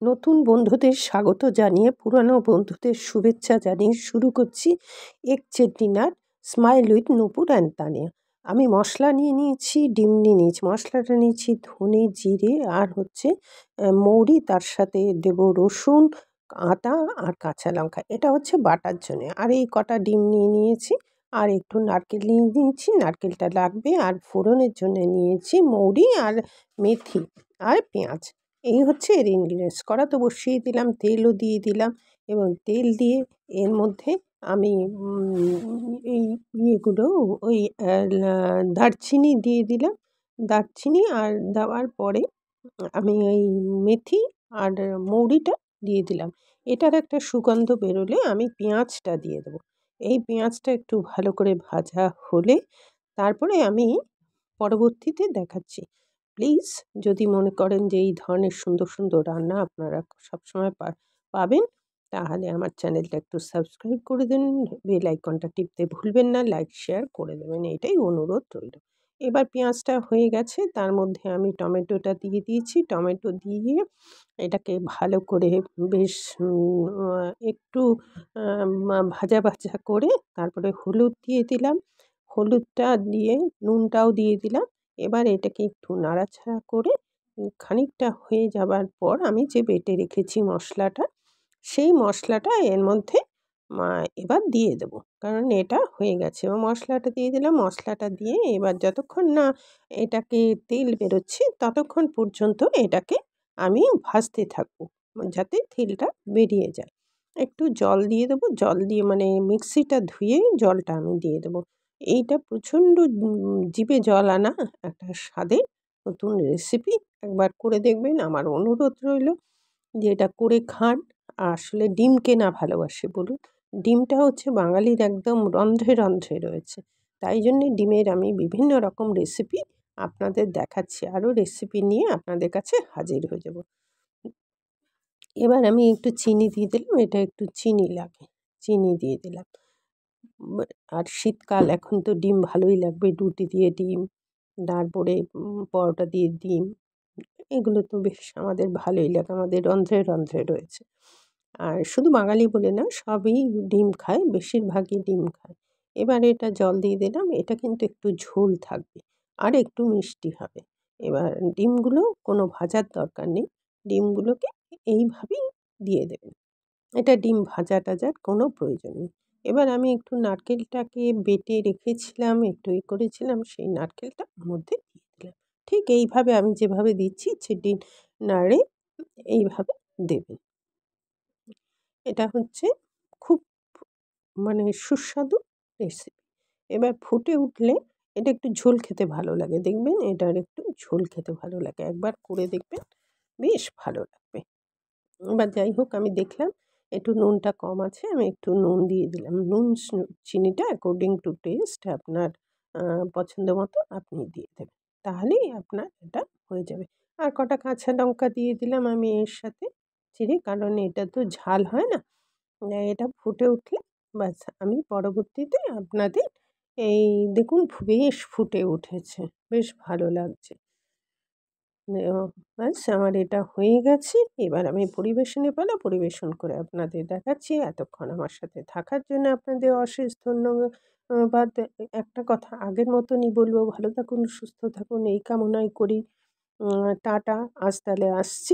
নতুন বন্ধুদের স্বাগত জানিয়ে পুরানো বন্ধুদের শুভেচ্ছা জানিয়ে শুরু করছি egg dinner smile with Nupur and Tania. আমি মশলা নিয়ে নিয়েছি, ডিম নিয়ে নিয়েছি। মশলাটা নিয়েছি ধনে, জিরে আর মৌরি, তার সাথে দেব রসুন, আদা আর কাঁচা লঙ্কা। এটা হচ্ছে বাটার জন্যে। আর এই কটা ডিম নিয়ে নিয়েছি আর একটু নারকেল নিয়ে নিয়েছি, নারকেলটা লাগবে। আর ফোড়নের জন্য নিয়েছি মৌরি আর মেথি আর পেঁয়াজ। এই হচ্ছে এর ইনগ্রিডিয়েন্টস। কড়া তো বসিয়ে দিলাম, তেলও দিয়ে দিলাম এবং তেল দিয়ে এর মধ্যে আমি এই ইয়েগুলো ওই দারচিনি দিয়ে দিলাম। দারচিনি আর দেওয়ার পরে আমি ওই মেথি আর মৌরিটা দিয়ে দিলাম। এটার একটা সুগন্ধ বেরোলে আমি পেঁয়াজটা দিয়ে দেবো। এই পেঁয়াজটা একটু ভালো করে ভাজা হলে তারপরে আমি পরবর্তীতে দেখাচ্ছি। প্লিজ যদি মনে করেন যে এই ধরনের সুন্দর সুন্দর রান্না আপনারা সবসময় পাবেন, তাহলে আমার চ্যানেলটা একটু সাবস্ক্রাইব করে দিন, বেল আইকনটা টিপতে ভুলবেন না, লাইক শেয়ার করে দেবেন, এটাই অনুরোধ রইল। এবার পেঁয়াজটা হয়ে গেছে, তার মধ্যে আমি টমেটোটা দিয়ে দিয়েছি। টমেটো দিয়ে এটাকে ভালো করে বেশ একটু ভাজা ভাজা করে তারপরে হলুদ দিয়ে দিলাম। হলুদটা দিয়ে নুনটাও দিয়ে দিলাম। এবার এটাকে একটু নাড়াচাড়া করে খানিকটা হয়ে যাবার পর আমি যে বেটে রেখেছি মশলাটা, সেই মশলাটা এর মধ্যে এবার দিয়ে দেবো। কারণ এটা হয়ে গেছে। এবার মশলাটা দিয়ে দিলাম। মশলাটা দিয়ে এবার যতক্ষণ না এটাকে তেল বেরোচ্ছে ততক্ষণ পর্যন্ত এটাকে আমি ভাজতে থাকবো, যাতে তেলটা বেরিয়ে যায়। একটু জল দিয়ে দেবো। জল দিয়ে মানে মিক্সিটা ধুয়ে জলটা আমি দিয়ে দেবো। এইটা প্রচণ্ড জিভে জল আনা একটা স্বাদের নতুন রেসিপি। একবার করে দেখবেন, আমার অনুরোধ রইল যে এটা করে খান। আসলে ডিম কে না ভালোবাসে বলুন? ডিমটা হচ্ছে বাঙালির একদম রন্ধ্রে রন্ধ্রে রয়েছে। তাই জন্যে ডিমের আমি বিভিন্ন রকম রেসিপি আপনাদের দেখাচ্ছি। আরও রেসিপি নিয়ে আপনাদের কাছে হাজির হয়ে যাব। এবার আমি একটু চিনি দিয়ে দিলাম। এটা একটু চিনি লাগে, চিনি দিয়ে দিলাম। আর শীতকাল, এখন তো ডিম ভালোই লাগবে। রুটি দিয়ে ডিম, তারপরে পরোটা দিয়ে ডিম, এগুলো তো বেশ আমাদের ভালোই লাগে, আমাদের রন্ধ্রে রন্ধ্রে রয়েছে। আর শুধু বাঙালি বলে না, সবই ডিম খায়, বেশিরভাগই ডিম খায়। এবার এটা জল দিয়ে দিলাম। এটা কিন্তু একটু ঝোল থাকবে আর একটু মিষ্টি হবে। এবার ডিমগুলো কোনো ভাজার দরকার নেই, ডিমগুলোকে এইভাবেই দিয়ে দেবেন। এটা ডিম ভাজা টাজার কোনো প্রয়োজন নেই। এবার আমি একটু নারকেলটাকে বেটে রেখেছিলাম, একটু করেছিলাম, সেই নারকেলটা ওর মধ্যে দিয়ে দিলাম। ঠিক এইভাবে আমি যেভাবে দিচ্ছি নাড়ে এইভাবে দেবেন। এটা হচ্ছে খুব মানে সুস্বাদু রেসিপি। এবার ফুটে উঠলে এটা একটু ঝোল খেতে ভালো লাগে। দেখবেন এটার একটু ঝোল খেতে ভালো লাগে। একবার করে দেখবেন, বেশ ভালো লাগবে। এবার যাই হোক, আমি দেখলাম একটু নুনটা কম আছে, আমি একটু নুন দিয়ে দিলাম। নুন চিনিটা অ্যাকর্ডিং টু টেস্ট আপনার পছন্দ মতো আপনি দিয়ে দেবেন। তাহলেই আপনার এটা হয়ে যাবে। আর কটা কাঁচা লঙ্কা দিয়ে দিলাম আমি এর সাথে চিড়ে, কারণ এটা তো ঝাল হয় না। এটা ফুটে উঠলে ব্যাস আমি পরবর্তীতে আপনাদের এই দেখুন বেশ ফুটে উঠেছে, বেশ ভালো লাগছে। ব্যাস আমার এটা হয়ে গেছে। এবার আমি পরিবেশনের পালা। পরিবেশন করে আপনাদের দেখাচ্ছি। এতক্ষণ আমার সাথে থাকার জন্য আপনাদের অশেষ ধন্যবাদ। একটা কথা আগের মতনই বলবো, ভালো থাকুন, সুস্থ থাকুন এই কামনাই করি। টাটা, আজ তাহলে আসছি।